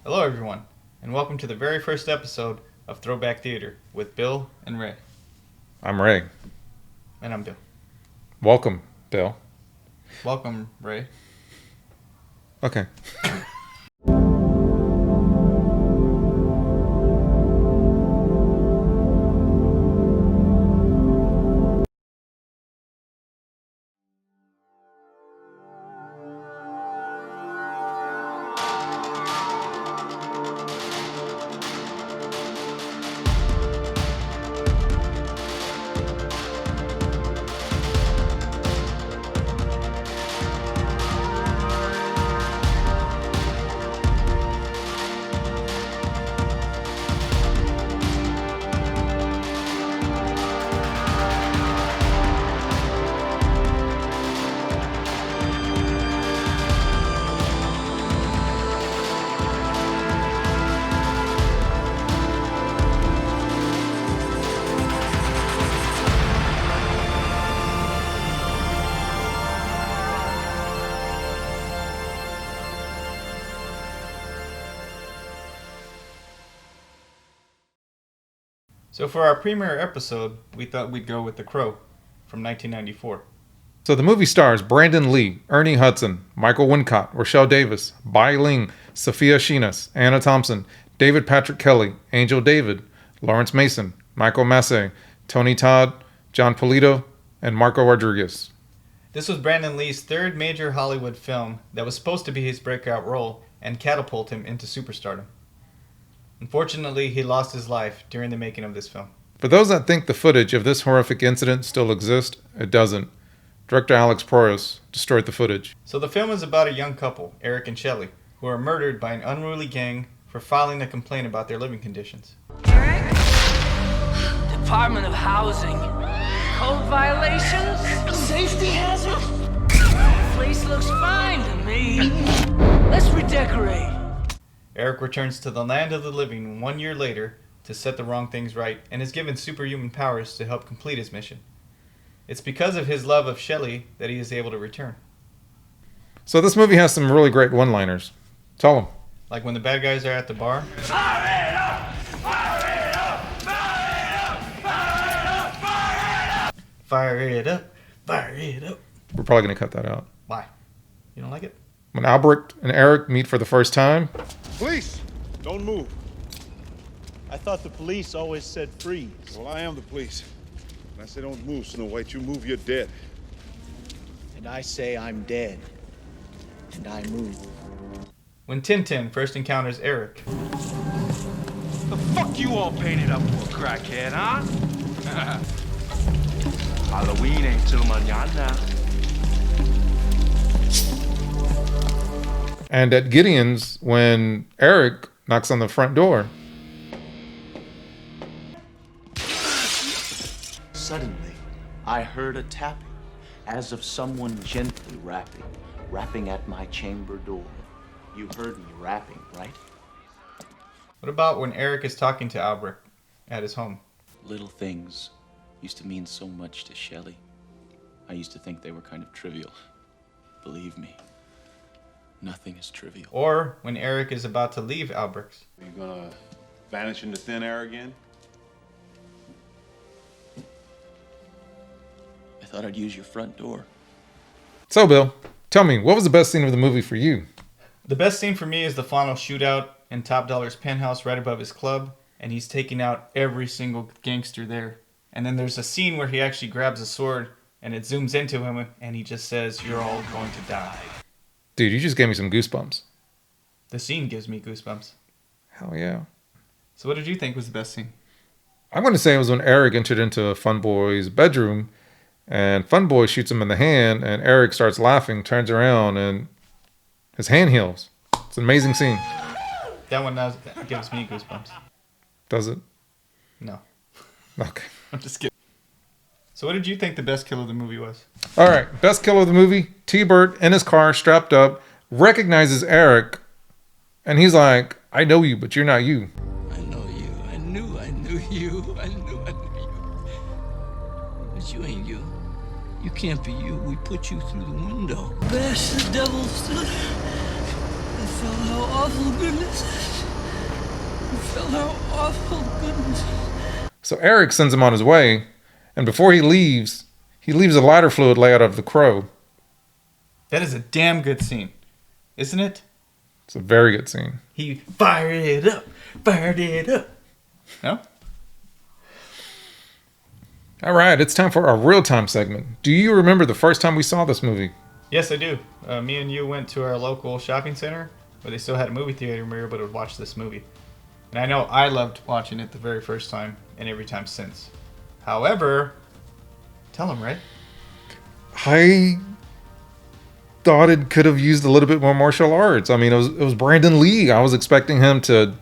Hello, everyone, and welcome to the very first episode of Throwback Theater with Bill and Ray. I'm Ray. And I'm Bill. Welcome, Bill. Welcome, Ray. Okay. So for our premiere episode, we thought we'd go with The Crow from 1994. So the movie stars Brandon Lee, Ernie Hudson, Michael Wincott, Rochelle Davis, Bai Ling, Sophia Shinas, Anna Thompson, David Patrick Kelly, Angel David, Lawrence Mason, Michael Massey, Tony Todd, John Polito, and Marco Rodriguez. This was Brandon Lee's third major Hollywood film that was supposed to be his breakout role and catapult him into superstardom. Unfortunately, he lost his life during the making of this film. For those that think the footage of this horrific incident still exists, it doesn't. Director Alex Proyas destroyed the footage. So the film is about a young couple, Eric and Shirley, who are murdered by an unruly gang for filing a complaint about their living conditions. Eric? Department of Housing. Code violations? Safety hazard? Place looks fine to me. Let's redecorate. Eric returns to the land of the living 1 year later to set the wrong things right and is given superhuman powers to help complete his mission. It's because of his love of Shelley that he is able to return. So this movie has some really great one-liners. Tell them. Like when the bad guys are at the bar. Fire it up! Fire it up! Fire it up! Fire it up! Fire it up! Fire it up! Fire it up! We're probably going to cut that out. Why? You don't like it? When Albrecht and Eric meet for the first time, Police, don't move. I thought the police always said freeze. Well, I am the police. When I say don't move, Snow White, you move, you're dead. And I say I'm dead. And I move. When Tintin first encounters Eric. The fuck you all painted up for, crackhead, huh? Halloween ain't till mañana. and at Gideon's when Eric knocks on the front door. Suddenly, I heard a tapping, as of someone gently rapping at my chamber door. You heard me rapping, right? What about when Eric is talking to Albrecht at his home? Little things used to mean so much to Shelley. I used to think they were kind of trivial. Believe me, nothing is trivial. Or when Eric is about to leave Albrecht's. Are you gonna vanish into thin air again? I thought I'd use your front door. So, Bill, tell me, what was the best scene of the movie for you? The best scene for me is the final shootout in Top Dollar's penthouse right above his club, and he's taking out every single gangster there. And then there's a scene where he actually grabs a sword, and it zooms into him, and he just says, "You're all going to die." Dude, you just gave me some goosebumps. The scene gives me goosebumps. Hell yeah. So what did you think was the best scene? I'm going to say it was when Eric entered into Fun Boy's bedroom, and Fun Boy shoots him in the hand, and Eric starts laughing, turns around, and his hand heals. It's an amazing scene. That one gives me goosebumps. Does it? No. Okay. I'm just kidding. So what did you think the best kill of the movie was? All right. Best kill of the movie. T-Bert in his car, strapped up, recognizes Eric, and he's like, "I know you, but you're not you." I know you. I knew you. I knew you. But you ain't you. You can't be you. We put you through the window. Bash the devil stood and felt how awful goodness is. I felt how awful goodness. So Eric sends him on his way, and before he leaves a lighter fluid layout of the crow. That is a damn good scene, isn't it? It's a very good scene. He fired it up. No? All right, it's time for our real-time segment. Do you remember the first time we saw this movie? Yes, I do. Me and you went to our local shopping center where they still had a movie theater and we were able to watch this movie. And I know I loved watching it the very first time and every time since. However, tell them, right? I thought it could have used a little bit more martial arts. I mean, it was Brandon Lee. I was expecting him to,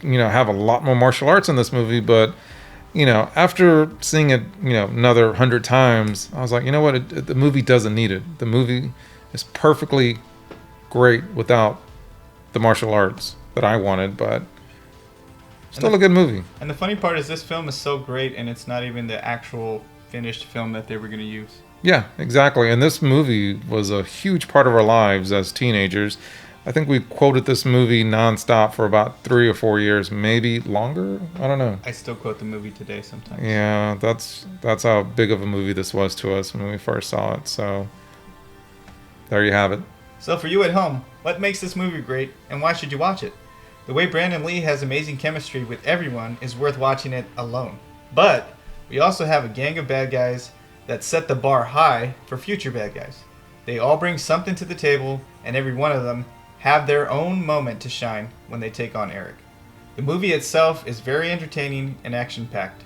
have a lot more martial arts in this movie, but after seeing it, another 100 times, I was like, you know what? The movie doesn't need it. The movie is perfectly great without the martial arts that I wanted, but still a good movie. And the funny part is this film is so great and it's not even the actual finished film that they were going to use. Yeah, exactly. And this movie was a huge part of our lives as teenagers. I think we quoted this movie nonstop for about 3 or 4 years, maybe longer. I don't know. I still quote the movie today sometimes. Yeah, that's how big of a movie this was to us when we first saw it. So there you have it. So for you at home, what makes this movie great and why should you watch it? The way Brandon Lee has amazing chemistry with everyone is worth watching it alone. But we also have a gang of bad guys that set the bar high for future bad guys. They all bring something to the table and every one of them have their own moment to shine when they take on Eric. The movie itself is very entertaining and action-packed.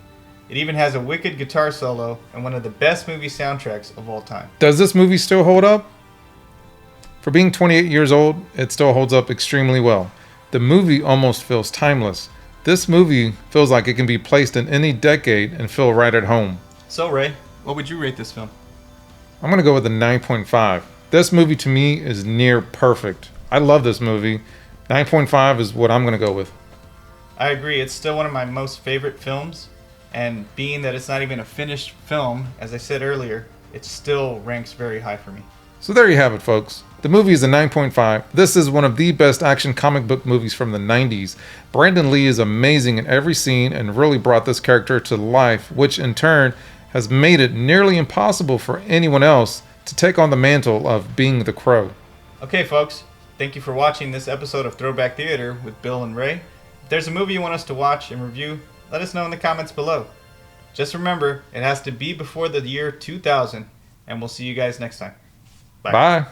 It even has a wicked guitar solo and one of the best movie soundtracks of all time. Does this movie still hold up? For being 28 years old, it still holds up extremely well. The movie almost feels timeless. This movie feels like it can be placed in any decade and feel right at home. So Ray, what would you rate this film? I'm going to go with a 9.5. This movie to me is near perfect. I love this movie. 9.5 is what I'm going to go with. I agree. It's still one of my most favorite films. And being that it's not even a finished film, as I said earlier, it still ranks very high for me. So there you have it, folks. The movie is a 9.5. This is one of the best action comic book movies from the 90s. Brandon Lee is amazing in every scene and really brought this character to life, which in turn has made it nearly impossible for anyone else to take on the mantle of being the Crow. Okay, folks. Thank you for watching this episode of Throwback Theater with Bill and Ray. If there's a movie you want us to watch and review, let us know in the comments below. Just remember, it has to be before the year 2000, and we'll see you guys next time. Bye.